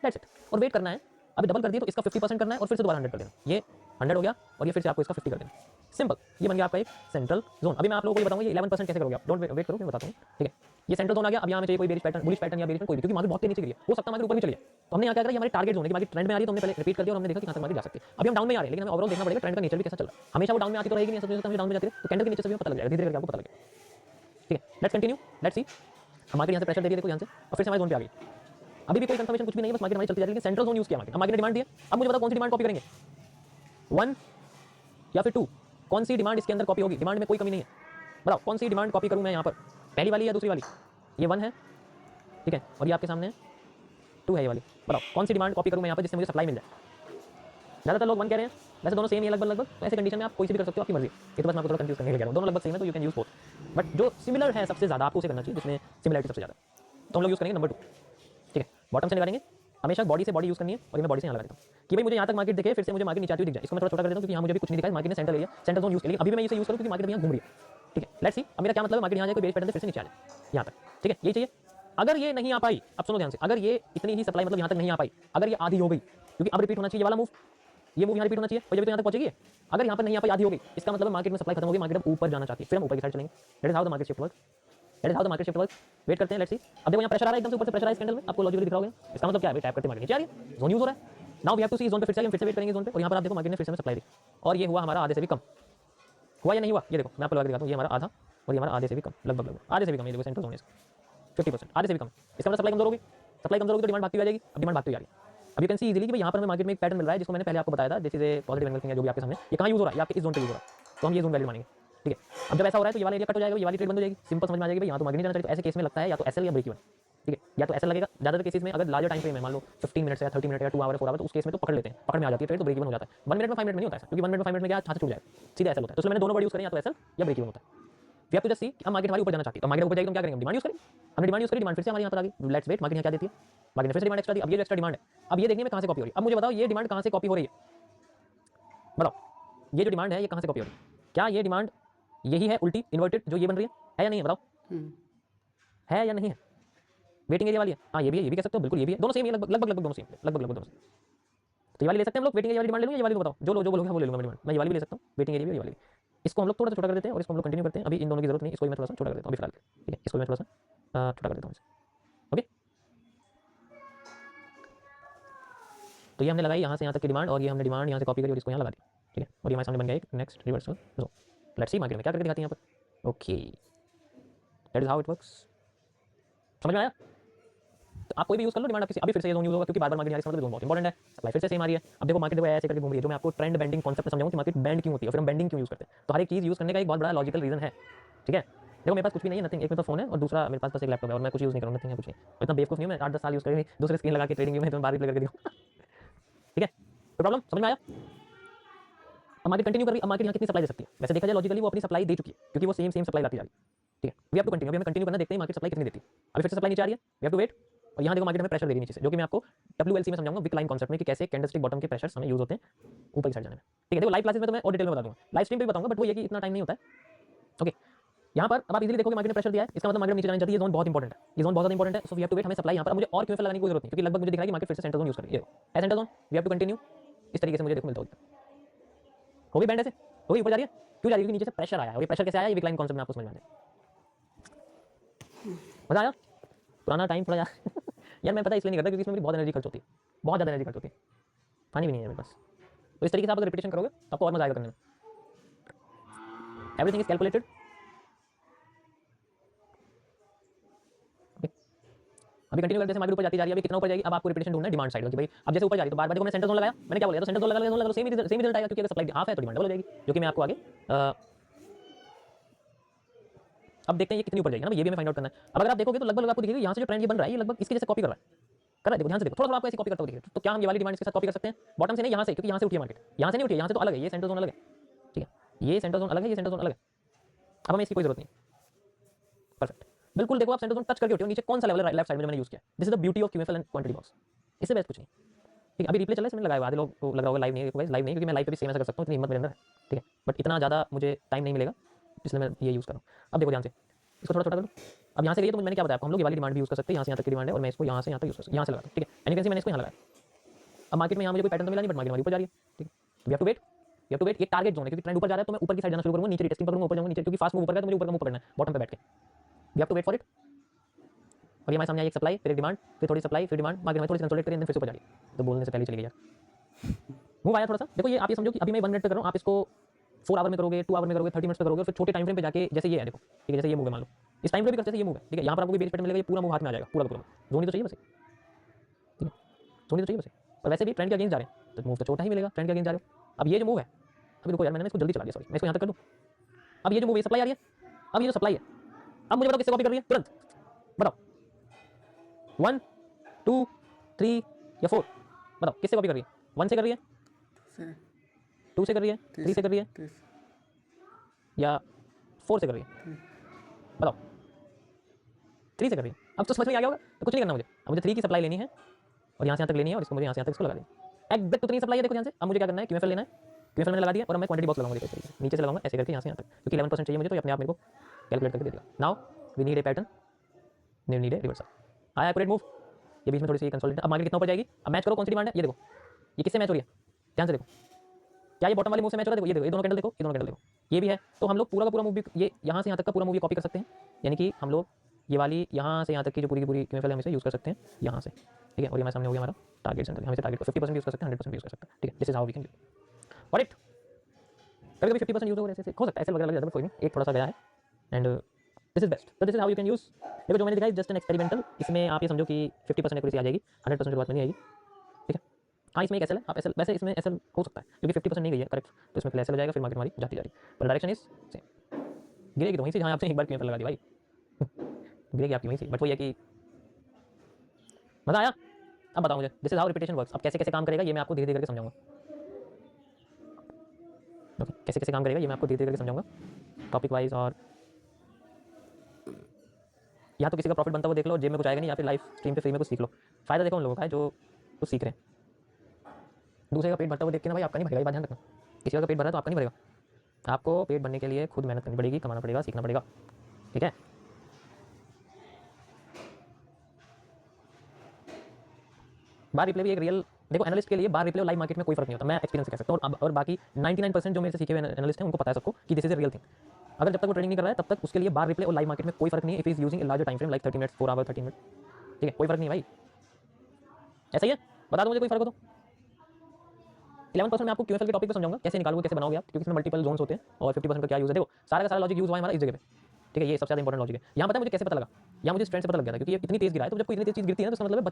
दैट्स इट, और वेट करना है। अभी डबल कर दिए तो इसका 50% करना है और फिर से दोबारा 100 कर देना, ये 100 हो गया और ये फिर से आपको इसका 50 कर देना, सिंपल। ये बन गया आपका एक सेंट्रल जोन। अभी मैं आप लोगों को ये बताऊंगा ये 11% कैसे करोगे आप, डोंट वेट करो, मैं बताता हूँ, ठीक है। ये सेंट्रल जोन आ गया। अब यहाँ में चाहिए कोई बेरिश पैटर्न, बुलिश पैटर्न या बेरिश कोई भी, क्योंकि मार्केट बहुत नीचे गिरी है, हो सकता है मार्केट ऊपर भी चली जाए। तो हमने यहाँ क्या करा, ये हमारी टारगेट जोन है कि मार्केट ट्रेंड में आ रही है, तो हमने पहले रिपीट कर दिया और हमने देखा कि कहाँ तक मार्केट जा सकती है। अभी हम डाउन में आ रहे हैं, लेकिन हमें ओवरऑल देखना पड़ेगा ट्रेंड का नेचर भी कैसा चल रहा है। हमेशा वो डाउन में आती तो रहेगी नहीं, सब चीजें डाउन में जाती है, तो कैंडल के नीचे से भी पता लग जाएगा, धीरे धीरे आपको पता लगेगा, ठीक है। Let's continue, let's see. Market यहाँ से प्रेशर दे रही है, देखो यहाँ से, और फिर से हमारे जोन पे आ गई। अभी भी कोई कंफर्मेशन कुछ भी नहीं है, बस मार्केट हमारी चलती जा रही है, लेकिन सेंट्रल जोन यूज किया मार्केट। अब मार्केट ने डिमांड दी है, अब मुझे बताओ कौन सी डिमांड कॉपी करेंगे, 1 या फिर 2, कौन सी डिमांड इसके अंदर कॉपी होगी? डिमांड में कोई कमी नहीं है, बताओ कौन सी डिमांड कॉपी करूं मैं यहाँ पर, पहली वाली या दूसरी वाली? ये 1 है, ठीक है, और ये आपके सामने 2 है, ये वाली। बताओ कौन सी डिमांड कॉपी करूं मैं यहाँ पर जिससे मुझे सप्लाई मिल जाए? ज़्यादातर लोग 1 कह रहे हैं, वैसे दोनों सेम ही है लगभग, तो ऐसे कंडीशन में आप कोई सी भी कर सकते हो, आपकी मर्जी। ये तो बस मैं आपको थोड़ा कंफ्यूज करने के लिए कह रहा हूँ, दोनों लगभग सेम है तो you can use both, but जो सिमिलर है सबसे ज़्यादा आपको उसे करना चाहिए, जिसमें सिमिलरिटी सबसे ज़्यादा, तो हम लोग यूज़ करेंगे नंबर 2, ठीक है। बॉटम से निकालेंगे, हमेशा बॉडी से बॉडी यूज करनी है, और ये मैं बॉडी से यहाँ लगा देता हूँ कि भाई मुझे यहाँ तक मार्केट दिखे, फिर से मुझे मार्केट नीचे आती हुई दिख जाए। इसको मैं थोड़ा छोटा कर देता हूँ क्योंकि यहाँ मुझे भी कुछ नहीं दिखा है, मार्केट ने सेंटर लिया, सेंटर जोन यूज किया, लेकिन अभी मैं इसे यूज करूँ क्योंकि मार्केट यहाँ घूम रही है, ठीक है। लेट्स सी, अब मेरा क्या मतलब है, मार्केट यहाँ जाए कोई बेस पैटर्न से फिर से नीचे आ जाए यहाँ तक, ठीक है, यही चाहिए। अगर ये नहीं आ पाई, अब सुनो ध्यान से, अगर ये इतनी ही सप्लाई मतलब यहाँ तक नहीं आ पाई, अगर ये आधी हो गई, क्योंकि अब रिपीट होना चाहिए वाला मूव, ये मूव यहाँ रिपीट होना चाहिए, और जब तो यहाँ तक पहुंचेगी, अगर यहाँ पर नहीं आ पाई, आधी हो गई, इसका मतलब मार्केट में सप्लाई खत्म हो गई, मार्केट अब ऊपर जाना चाहती है, फिर हम ऊपर की साइड चलेंगे। That is how the market shift work, that is how the market shift work. Wait करते हैं, लेट्स सी। अब देखो यहाँ प्रेशर आ रहा है एकदम से ऊपर से, प्रेशर आ इस कैंडल में, आपको लॉजिकली दिख रहा होगा। इसका मतलब क्या है, टैप करते मार्केट नीचे आ रही है, जोन यूज हो रहा है। Now we have to see zone पे फिर से, हम फिर से वेट करेंगे जोन पे, और यहाँ पर आप देखो मार्केट ने फिर से हमें सप्लाई दी, और ये हुआ हमारा आधे से भी कम, हुआ या नहीं हुआ? ये देखो मैं आपको लगा के दिखाता हूँ, ये हमारा आधा और ये हमारा आधे से भी कम, लगभग आधे से भी कम, ये देखो सेंट्रल जोन इसका 50%, आधे से भी कम। इसका मतलब सप्लाई कमजोर होगी, सप्लाई कमजोर होगी तो डिमांड भागती हुई आ जाएगी, अब डिमांड भागती हुई आ रही है। अब यू कैन सी इजीली कि भाई यहाँ पर हमें मार्केट में एक पैटर्न मिल रहा है जिसको मैंने पहले आपको बताया था, this is a positive angle thing है जो भी आपके सामने, ये कहाँ यूज हो रहा है, ये आपके इस जोन पे यूज हो रहा है, तो हम ये जोन वैल्यू मानेंगे, ठीक है। अब जब ऐसा हो रहा है तो ये वाला एरिया कट हो जाएगा, ये वाली ट्रेड बंद हो जाएगी, सिंपल समझ में आ जाएगी भाई यहाँ तो मार्केट नहीं जाना चाहिए। तो ऐसे केस में लगता है या तो एसएल या ब्रेक इवन, ठीक है, या तो एसएल लगेगा। ज़्यादातर केसेस में अगर लार्जर टाइम फ्रेम है, मान लो 15 मिनट या 30 मिनट या 2 आवर 4 आवर, तो उस केस में तो पकड़ लेते हैं, पकड़ में आ जाती है ट्रेड, तो ब्रेक इवन हो जाता है। 1 मिनट में 5 मिनट में नहीं होता है, क्योंकि 1 मिनट में 5 मिनट में क्या हाथ से छूट जाएगा, सीधा एसएल होता है। तो इसलिए मैंने दोनों वर्ड यूज करें, या तो एसएल या ब्रेक इवन होता है। We have to just see, अब मार्केट हमारी ऊपर जाना चाहती है, तो मार्केट ऊपर जाएगी तो क्या करेंगे, डिमांड यूज करेंगे। हमने डिमांड यूज करी, डिमांड फिर से हमारे यहाँ पर आ गई, लेट्स वेट, मार्केट यहाँ क्या देती है, मार्केट ने फिर से डिमांड एक्स्ट्रा दी। अब ये जो एक्स्ट्रा डिमांड है, अब ये देखने में कहाँ से कॉपी हो रही है। अब मुझे बताओ ये डिमांड कहाँ से कॉपी हो रही है, बताओ ये जो डिमांड है ये कहाँ से कॉपी हो रही है? क्या ये डिमांड यही है उल्टी इन्वर्टेड जो ये बन रही है या नहीं है, बताओ है या नहीं है? वेटिंग एरिया वाली है, हाँ ये भी है, ये भी कह सकते हो, बिल्कुल ये भी है, दोनों सेम ही लगभग लगभग लगभग दोनों सेम, लगभग लगभग दोनों सेम। तो ये वाली ले सकते हैं हम लोग, वेटिंग एरिया वाली डिमांड ले लूँ, ये वाली को बताओ, जो बोलोगे वो ले लूँगा डिमांड, मैं ये वाली भी ले सकता हूँ, वेटिंग एरिया भी ये वाली। इसको हम लोग थोड़ा सा छोटा कर देते हैं और इसको हम लोग कंटिन्यू करते हैं। अभी इन दोनों की जरूरत नहीं, इसको मैं थोड़ा सा छोटा कर देता हूँ अभी फिलहाल, ठीक है, इसको मैं थोड़ा सा छोटा कर देता हूँ। ओके, तो ये हमने लगाई यहाँ से यहाँ तक की डिमांड, और ये हमने डिमांड यहाँ से कॉपी करी और इसको यहाँ लगा दी, ठीक है। और ये हमारे सामने बन गया एक next reversal zone. Let's see market में क्या करके दिखाती है यहाँ पर। Okay, that is how it works. समझ में आया? तो आप कोई भी यूज़ कर लो, डिमांड आपकी अभी फिर से ये जोन यूज़ होगा क्योंकि बार-बार मार्केट आ रही है, इसका मतलब जोन बहुत इंपॉर्टेंट है। सप्लाई फिर से सेम आ रही है। अब देखो मार्केट देखो ऐसे करके घूम रही है, जो मैं आपको ट्रेंड बेंडिंग कॉन्सेप्ट में समझाऊँ कि मार्केट बेंड क्यों होती है और फिर हम बेंडिंग क्यों यूज़ करते हैं। तो हर एक चीज़ यूज़ करने का एक बहुत बड़ा लॉजिकल रीज़न है, ठीक है? देखो मेरे पास कुछ भी नहीं है, नथिंग। एक मेरे पास फ़ोन है और दूसरा मेरे पास बस एक लैपटॉप है और मैं कुछ यूज़ नहीं कर रहा हूँ, नथिंग है, कुछ नहीं। इतना बेवकूफ़ नहीं हूँ मैं, 8-10 साल यूज़ करके दूसरे स्क्रीन लगा के ट्रेडिंग में तो बार रिप्ले करके दी हूँ। ठीक है? कोई प्रॉब्लम समझ में आया? अब मार्केट कंटिन्यू कर रही है, अब मार्केट यहाँ कितनी सप्लाई दे सकती है? वैसे देखा जाए लॉजिकली वो अपनी सप्लाई दे चुकी है क्योंकि वो सेम सप्लाई लाती जा रही है। ठीक है? वी हैव टू कंटिन्यू, अभी हमें कंटिन्यू करना, देखते हैं मार्केट सप्लाई कितनी देती है। अभी फिर से सप्लाई नीचे आ रही है, वी हैव टू वेट। और यहाँ देखो मार्केट हमें प्रेशर देगी नीचे से, जो कि मैं आपको WLC में समझाऊंगा, विक लाइन कॉन्सेप्ट में, कि कैसे कैंडलस्टिक बॉटम के प्रेशर्स हमें यूज होते हैं ऊपर की साइड जाने में। ठीक है? देखो लाइव क्लासेस में तो मैं और डिटेल में बता दूंगा, लाइव स्ट्रीम पे भी बताऊंगा, बट वो ये कि इतना टाइम नहीं होता है। ओके, यहाँ पर अब आप इजीली देखोगे मार्केट ने प्रेशर दिया है, इसका मतलब मार्केट नीचे जानी चाहिए। ये जोन बहुत इंपॉर्टेंट है, ये जोन बहुत ज्यादा इंपॉर्टेंट है। So we have to wait, हमें सप्लाई यहाँ पर मुझे और क्यों लगाने की कोई जरूरत नहीं, क्योंकि लगभग मुझे दिख रहा है कि मार्केट फिर से सेंटर जोन यूज कर रही है। ये centre zone, we have to continue. इस तरीके से मुझे देखो मिलता होगा, हो गई बैंड ऐसे, हो गई ऊपर जा रही है। क्यों जा रही है? क्योंकि नीचे से प्रेशर आया है। और ये प्रेशर कैसे आया, ये विक लाइन कॉन्सेप्ट में आपको समझ में आ जाएगा। मजा आया? पुराना टाइम थोड़ा यार यार मैं पता है इसलिए नहीं करता क्योंकि इसमें मेरी बहुत एनर्जी खर्च होती है, बहुत ज़्यादा एनर्जी खर्च होती है, पानी भी नहीं है मेरे पास। तो इस तरीके से आप अगर रिपीटेशन करोगे तो आपको और मजा आएगा करने में। Everything is calculated. अभी कंटिन्यू करते हैं, मार्केट ऊपर जाती जा रही है। अभी कितना ऊपर जाएगी, अब आपको रिपीटेशन ढूंढना है डिमांड साइड का कि भाई अब जैसे ऊपर जा रही है तो बार बार देखो मैंने सेंटर जोन लगाया, मैंने क्या बोला तो सेंटर जोन लगा लो, सेम रिजल्ट आएगा क्योंकि अगर सप्लाई हाफ है तो डिमांड डबल हो जाएगी, जो कि मैं आपको आगे अब देखते हैं ये कितनी ऊपर जाएगी ना, ये भी हमें फाइंड आउट करना है। अब अगर आप देखोगे तो लगभग आपको दिखेगा यहाँ से जो ट्रेंड ये बन रहा है ये लगभग इसके जैसे कॉपी कर रहा है, देखो ध्यान से देखो, थोड़ा थोड़ा आपको ऐसे कॉपी करता हुआ दिखेगा। तो क्या हम ये वाली डिमांड इसके साथ कॉपी कर सकते हैं? बॉटम से नहीं, यहाँ से, क्योंकि यहाँ से उठी है मार्केट, यहाँ से नहीं उठी है, यहाँ से तो अलग है, ये सेंटर जोन अलग है। ठीक है, ये सेंटर जोन अलग है, ये सेंटर जोन अलग है। अब हमें इसकी कोई जरूरत नहीं। परफेक्ट, बिल्कुल देखो आप सेंटर जोन टच करके उठे हो, नीचे कौन सा लेवल है लेफ्ट साइड में जो मैंने यूज किया। This is the beauty of QFL and quantity box, इससे बेस्ट कुछ नहीं। ठीक है, अभी रिप्ले चल रहा है, इसमें लगाया हुआ, आधे लोग को लग रहा होगा लाइव नहीं है, लाइव नहीं, क्योंकि मैं लाइव पे भी सेम ऐसा कर सकता हूँ, इतनी हिम्मत मेरे अंदर है। ठीक है, बट इतना ज़्यादा मुझे टाइम नहीं मिलेगा, इसलिए मैं ये यूज़ कर रहा हूँ। अब देखो ध्यान से, इसको थोड़ा छोटा कर लो। अब यहाँ से गई तो मैंने क्या बताया आपको, हम लोग ये वाली डिमांड भी यूज़ कर सकते हैं, यहाँ से यहाँ तक की डिमांड है और मैं इसको यहाँ से यहाँ तक यूज़ कर सकता हूँ, यहाँ से लगाता हूँ। ठीक है, एंड यू कैन सी मैंने इसको यहाँ लगाया। अब मार्केट में यहाँ मुझे कोई पैटर्न तो मिला नहीं, बट मार्केट ऊपर जा रही है। ठीक है, we have to wait, we have to wait. ये टारगेट जोन है क्योंकि ट्रेंड ऊपर जा रहा है तो मैं ऊपर की साइड जाना शुरू करूँगा, नीचे टेस्टिंग करूँगा, ऊपर जाऊँगा नीचे, क्योंकि फास्ट मूव ऊपर का तो मुझे ऊपर का मूव पकड़ना है बॉटम पे बैठ के। We have to wait for it. और ये हमारे सामने आई एक सप्लाई, फिर एक डिमांड, फिर थोड़ी सप्लाई, फिर डिमांड, मार्केट में थोड़ी कंसोलिडेट करी, फिर से ऊपर जा रही है। तो बोलने से पहले चली गई यार, मूव आया थोड़ा सा। देखो ये आप ये समझो कि अभी मैं 1 मिनट पे कर रहा हूँ, आप इसको 4 आवर में करोगे, 2 आवर में करोगे, 30 मिनट्स पे करोगे, फिर छोटे टाइम फ्रेम पे जाके जैसे ये है देखो। ठीक है, जैसे ये मूव है मान लो, इस टाइम फ्रेम भी करते जैसे ये मूव है। ठीक है, यहाँ पर आपको बेरिश पैटर्न मिलेगा, ये पूरा मूव हाथ में आ जाएगा, पूरा का पूरा। जोन ही तो चाहिए बस, ठीक है, जोन ही तो चाहिए बस। और वैसे भी ट्रेंड के अगेंस्ट जा रहे हैं तो मूव तो छोटा ही मिलेगा, ट्रेंड के अगेंस्ट जा रहे हो। अब ये जो मूव है, अभी रुको यार मैंने इसको जल्दी चला दिया, सॉरी, मैं इसको यहाँ तक कर दूँ। अब ये जो मूव है सप्लाई आ रही है, अब ये जो सप्लाई है, अब मुझे बताओ किससे कॉपी कर रही है, तुरंत बताओ। 1 2 3 या 4, बताओ किससे कॉपी कर रही है? 1 से कर रही है, 2 से कर रही है, 3 से कर रही है, या 4 से कर रही है? बताओ, 3 से कर रही है। अब तो समझ में आ गया होगा, तो कुछ नहीं करना मुझे। अब मुझे 3 की सप्लाई लेनी है और यहाँ से यहाँ तक लेनी है और इसको मुझे यहाँ से यहाँ तक इसको लगा देनी। एग्जैक्ट उतनी सप्लाई है, देखो ध्यान से। अब मुझे क्या करना है, QFL लेना है, QFL मैंने लगा दिया और अब मैं क्वांटिटी बॉक्स लगाऊंगा, देखो नीचे से लगाऊंगा ऐसे करके यहाँ से यहाँ तक, क्योंकि 11% चाहिए मुझे, तो अपने आप मेरे को कैलकुलेट करके दे दिया। Now we need a pattern, need a reversal. आया एक्यूरेट मूव, ये बीच में थोड़ी सी कंसोलिडेट। अब मार्केट कितना ऊपर जाएगी, अब मैच करो कौन सी डिमांड है, ये देखो ये किससे मैच हो रही है, ध्यान से देखो। क्या ये बॉटम वाले मूव से मैच हो रहा है? देखो ये देखो, ये दोनों कैंडल देखो, ये दोनों कैंडल देखो, ये भी है। तो हम लोग पूरा का पूरा मूव भी ये यहाँ से यहाँ तक का पूरा मूव कॉपी कर सकते हैं, यानी कि हम लोग ये वाली यहाँ से यहाँ तक की जो पूरी की पूरी QFL हम इसे यूज़ कर सकते हैं यहाँ से। ठीक है, और ये हमारे सामने हो गया हमारा टारगेट सेंटर, हम इसे टारगेट को 50% यूज़ कर सकते हैं, 100% यूज़ कर सकते हैं। ठीक है, this is how we can for it. कभी कभी 50% यूज़ हो ऐसे हो सकता है, ऐसे वगैरह लग जाता है, कोई नहीं, एक थोड़ा सा गया है एंड दिस इज बेस्ट। तो this is how you can use. देखो जो मैंने दिखाया जस्ट एन एक्सपेरिमेंटल, इसमें आप ये समझो कि 50% एक्यूरेसी आ जाएगी, 100% शुरुआत में नहीं आएगी। ठीक है, हाँ इसमें एक एसएल है, आप एसएल, वैसे इसमें एसएल हो सकता है क्योंकि 50% नहीं गई है करेक्ट, तो इसमें एसएल हो जाएगा, फिर मार्केट हमारी जाती जा रही है, पर डायरेक्शन इज सेम। गिरेगी तो वहीं से जहाँ आपने एक बार QFL लगा दी भाई गिरेगी आपकी वहीं से, बट वो ये कि मजा आया। अब बताओ मुझे, this is how repetition works. अब कैसे कैसे काम करेगा ये मैं आपको धीरे धीरे करके समझाऊंगा। ओके, कैसे कैसे काम करेगा ये मैं आपको धीरे धीरे करके समझाऊंगा टॉपिक वाइज। और या तो किसी का प्रॉफिट बनता हुआ देख लो, जेब में कुछ आएगा नहीं, या फिर लाइव स्ट्रीम पे फ्री में कुछ सीख लो। फायदा देखो उन लोगों का है जो कुछ सीख रहे हैं। दूसरे का पेट भरता हुआ देख के ना भाई आपका नहीं भरेगा, ये बात ध्यान रखना। किसी का पेट भरा तो आपका नहीं भरेगा, आपको पेट भरने के लिए खुद मेहनत करनी पड़ेगी, कमाना पड़ेगा, सीखना पड़ेगा। ठीक है, बार रिप्ले भी एक रियल, देखो एनालिस्ट के लिए बार रिप्ले और लाइव मार्केट में कोई फर्क नहीं होता, मैं एक्सपीरियंस से कह सकता हूँ। और बाकी 99% जो मेरे से सीखे हुए एनालिस्ट हैं उनको पता है सबको कि this is a real thing. अगर जब तक वो ट्रेडिंग नहीं कर रहा है तब तक उसके लिए बार रिप्ले और लाइव मार्केट में कोई फर्क नहीं है, if is using a larger time frame like 30 minutes, 4 hour, 30 minute. ठीक है, कोई फर्क नहीं भाई, ऐसा ही है। बता दो मुझे कोई फर्क हो तो। 11% मैं आपको QFL के टॉपिक पे समझाऊंगा कैसे निकालोगे, कैसे बनाओगे आप, क्योंकि इसमें मल्टीपल जोन्स होते हैं और 50% का क्या यूज है। देखो सारा का सारा लॉजिक यूज हुआ है हमारा इस जगह पे। ठीक है, ये सबसे ज़्यादा इंपॉर्टेंट लॉजिक है। यहाँ पता है मुझे कैसे पता लगा, यहाँ मुझे इस ट्रेंड से पता लग गया था, क्योंकि ये इतनी तेज़ गिरा है, तो जब कोई इतनी तेज़ चीज़ गिरती है ना, तो इसका मतलब है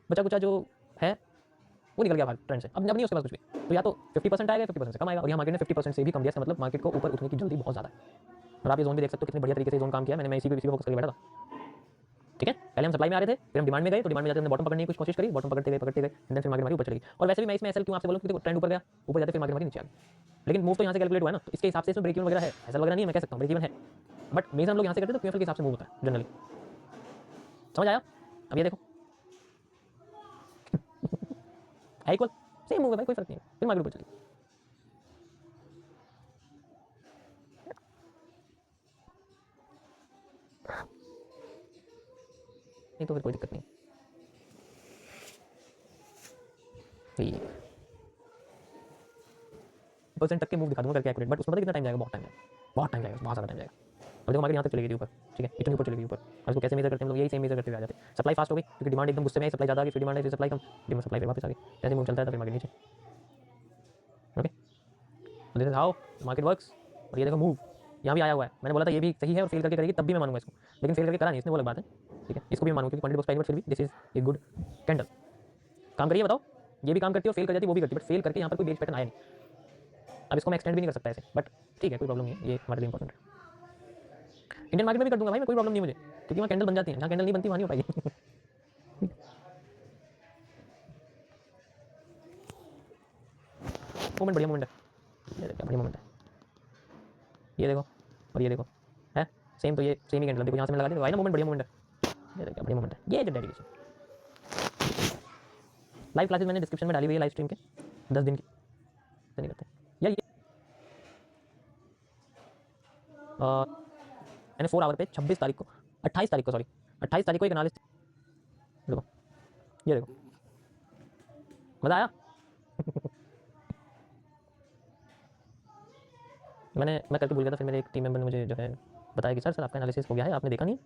बचा कुचा जो है वो निकल गया बाहर ट्रेंड से। अब नहीं उसके पास कुछ भी, तो या तो 50% आएगा, 50% से कम आएगा, और यहाँ मार्केट ने 50% से भी कम दिया, इसका मतलब मार्केट को ऊपर उठने की जल्दी बहुत ज़्यादा है। और आप ये जोन भी देख सकते हो कितने बढ़िया तरीके से जोन काम किया है। मैं इसी पे फोकस करके बैठा था, ठीक है। पहले हम सप्लाई में आ रहे थे, फिर हम डिमांड में गए, तो डिमांड में जाते हमने बॉटम पकड़ने की कुछ कोशिश करी, बॉटम पकड़ते गए एंड फिर मार्केट हमारी ऊपर चली गई। और वैसे भी मैं इसमें एसएल क्यों आपसे बोलूं, क्योंकि ट्रेंड ऊपर गया, ऊपर जाते फिर मार्केट हमारी नीचे आ गई। लेकिन मूव तो यहाँ से कैलकुलेट हुआ है ना, तो इसके हिसाब से इसमें ब्रेक इवन वगैरह है, ऐसा वगैरह नहीं है, मैं कह सकता हूँ ब्रेक इवन है, बट मेजर हम लोग यहाँ से करते हैं तो क्यूएफएल के हिसाब से मूव होता है जनरली। समझ आया? अब ये देखो है इक्वल, सेम मूव है भाई, कोई फर्क नहीं है, फिर मार्केट ऊपर चली। नहीं तो फिर कोई दिक्कत नहीं। परसेंट तक के मूव दिखा दूंगा करके एक्यूरेट, बट उसमें पता कितना टाइम जाएगा, बहुत टाइम जाएगा, बहुत ज़्यादा टाइम जाएगा। और देखो मार्केट यहाँ तक चली गई ऊपर, ठीक है, इतनी ऊपर चली गई ऊपर। और इसको कैसे मेजर करते हैं हम लोग, यही सेम मेजर करते हुए आ जाते हैं। सप्लाई फास्ट हो गई क्योंकि डिमांड एकदम गुस्से में आई, सप्लाई ज़्यादा आ गई, फिर डिमांड है, फिर सप्लाई कम, फिर सप्लाई फिर वापस आ गई, ऐसे मूव चलता है, फिर मार्केट नीचे। Okay, this is how market works. और ये देखो मूव यहाँ भी आया हुआ है, मैंने बोला था ये भी सही है और फेल करके करेगी तब भी मैं मानूंगा इसको, लेकिन फेल करके करा नहीं इसने, वो अलग बात है, ठीक है। इसको भी मानूंगा क्योंकि क्वांटिटी बॉक्स टाइम, फिर भी this is a good candle. काम करिए, बताओ, ये भी काम करती है और फेल कर जाती है, वो भी करती है, बट फेल करके यहाँ पर कोई बेच पैटर्न आया नहीं। अब इसको मैं एक्सटेंड भी नहीं कर सकता ऐसे, बट ठीक है, कोई प्रॉब्लम नहीं है, ये हमारे लिए इंपॉर्टेंट है। इंडियन मार्केट में भी कर दूंगा भाई मैं, कोई प्रॉब्लम नहीं मुझे, क्योंकि वहाँ कैंडल बन जाती है, जहाँ कैंडल नहीं बनती वहाँ नहीं हो पाएगी। मोमेंट बढ़िया मोमेंट है, ये देखो बढ़िया मोमेंट है, ये देखो और ये देखो है सेम, तो ये सेम ही कैंडल देखो यहाँ से मैं लगा दी, भाई ना मोमेंट बढ़िया मोमेंट है, ये देखो बढ़िया मोमेंट है, ये जो डेडिकेशन। लाइव क्लासेस मैंने डिस्क्रिप्शन में डाली हुई है, लाइव स्ट्रीम के 10 दिन की, नहीं करते यार ये मैंने 4 आवर पे 26 तारीख को 28 तारीख को सॉरी 28 तारीख को एक एनालिसिस, देखो ये देखो, मज़ा आया। मैं करके भूल गया था, फिर मेरे एक टीम मेंबर ने मुझे जो है बताया कि सर आपका एनालिसिस हो गया है, आपने देखा नहीं,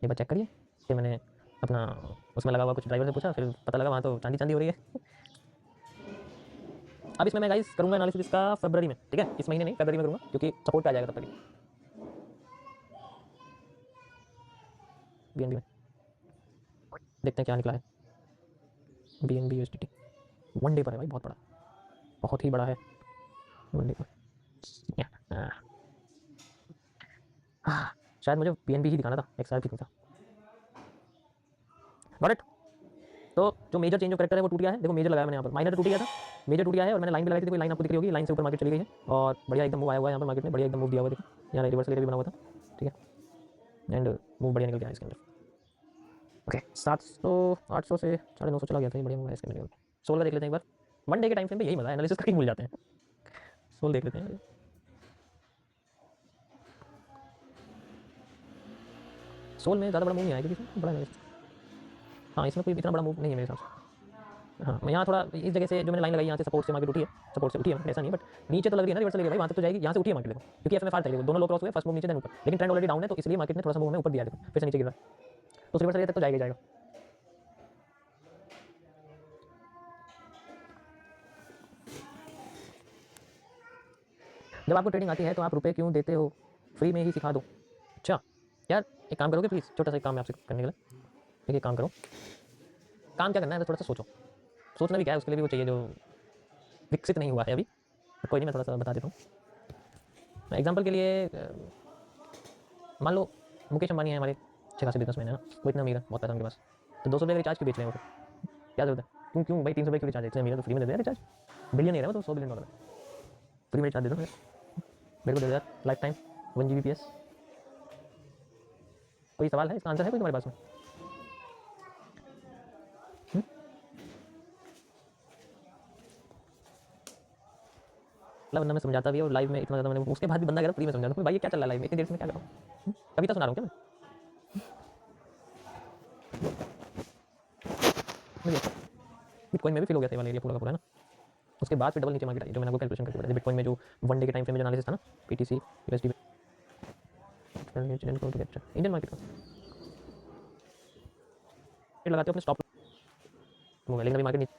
एक बार चेक करिए। फिर मैंने अपना उसमें लगा हुआ कुछ ड्राइवर से पूछा, फिर पता लगा वहाँ तो चांदी हो रही है। अब इसमें मैं गाइस करूँगा एनालिसिस इसका फरवरी में, ठीक है, इस महीने नहीं फरवरी में करूँगा, क्योंकि सपोर्ट पे आ जाएगा तब तक बीएनबी में। देखते हैं क्या निकला है। बीएनबी यूएसडीटी वन डे पर है भाई, बहुत बड़ा, बहुत ही बड़ा है वन डे पर। शायद मुझे बीएनबी ही दिखाना था, एक्सआर भी नहीं था। Got it. तो जो मेजर चेंज ऑफ करेक्टर है वो टूट गया है, देखो मेजर लगाया मैंने यहाँ पर, माइनर टूट गया था, मेजर टूट गया है, और मैंने लाइन भी लगाई थी, कोई लाइन आपको दिख रही होगी, लाइन से ऊपर मार्केट चली गई है, और बढ़िया एकदम मूव आया हुआ है यहाँ पर मार्केट में, बढ़िया एकदम मूव दिया हुआ है, देखो यहाँ रिवर्सल एरिया भी बना हुआ था, ठीक है, एंड मूव बढ़िया निकल गया इसके अंदर। ओके 700 800 से 950 चला गया था, ये बढ़िया मूव है इसके अंदर। सोल का देख लेते हैं एक बार, वन डे के टाइम फ्रेम पे यही मजा है, एनालिसिस करके भूल जाते हैं। सोल देख लेते हैं, सोल में ज़्यादा बड़ा मूव नहीं आएगा, इसमें बड़ा एनालिसिस, हाँ इसमें कोई इतना बड़ा मूव नहीं है मेरे हिसाब से। हाँ मैं यहाँ थोड़ा इस जगह से जो मैंने लाइन लगाई, यहाँ से सपोर्ट से मार्केट उठी है, सपोर्ट से उठी है, ऐसा नहीं, बट नीचे तो लग रही है ना रिवर्सल एरिया भाई, वहाँ तक तो जाएगी, यहाँ से उठी है मार्केट देखो, क्योंकि एफएमएफआर था, दोनों लो क्रॉस हुए, फर्स्ट मूव नीचे देन ऊपर, लेकिन ट्रेंड ऑलरेडी डाउन है, तो इसलिए मार्केट ने थोड़ा सा मूव में ऊपर दिया, देखो फिर से नीचे गिर रहा है, तो रिवर्सल एरिया तक तो जाएगा। जब आपको ट्रेडिंग आती है तो आप रुपए क्यों देते हो, फ्री में ही सिखा दो। अच्छा यार एक काम करोगे प्लीज़, छोटा सा एक काम है आपसे करने के लिए, देखिए काम करो, काम क्या करना है, थोड़ा सा सोचो, सोचना भी क्या है, उसके लिए भी वो चाहिए जो विकसित नहीं हुआ है अभी, तो कोई नहीं मैं थोड़ा सा बता देता हूँ। एग्जाम्पल के लिए मान लो मुकेश अंबानी है हमारे अच्छे खासे बिजनेसमैन है ना, वो इतना अमीर है, बहुत पैसा उनके पास, तो 200 रुपये का रिचार्ज क्यों बेच रहे हैं वो, फिर क्या जरूरत है, क्यों क्यों भाई 300 रुपये क्यों रिचार्ज, इतने अमीर है तो फ्री में दे दे रिचार्ज, बिलियन है वो तो $100 बिलियन, फ्री में रिचार्ज दे दो मेरे को, दे दो यार लाइफ टाइम 1 Gbps। कोई सवाल है, इसका आंसर है कोई तुम्हारे पास में? मतलब मैं समझाता भी और लाइव में इतना ज़्यादा मैंने, उसके बाद भी बंदा कह रहा फ्री में समझा दो, भाई ये क्या चल रहा है लाइव में इतनी देर से, मैं क्या कर रहा हूँ, कविता सुना रहा हूँ क्या मैं? बिटकॉइन में भी फिल हो गया था वाला एरिया पूरा का पूरा ना, उसके बाद फिर डबल नीचे मार्केट आई, जो मैंने आपको कैलकुलेशन करके बताया बिटकॉइन में, जो वन डे के टाइम फ्रेम में जो एनालिसिस था ना, पीटीसी यूएसडी इंडियन मार्केट का लगाते हो अपने स्टॉप, लेकिन अभी मार्केट नीचे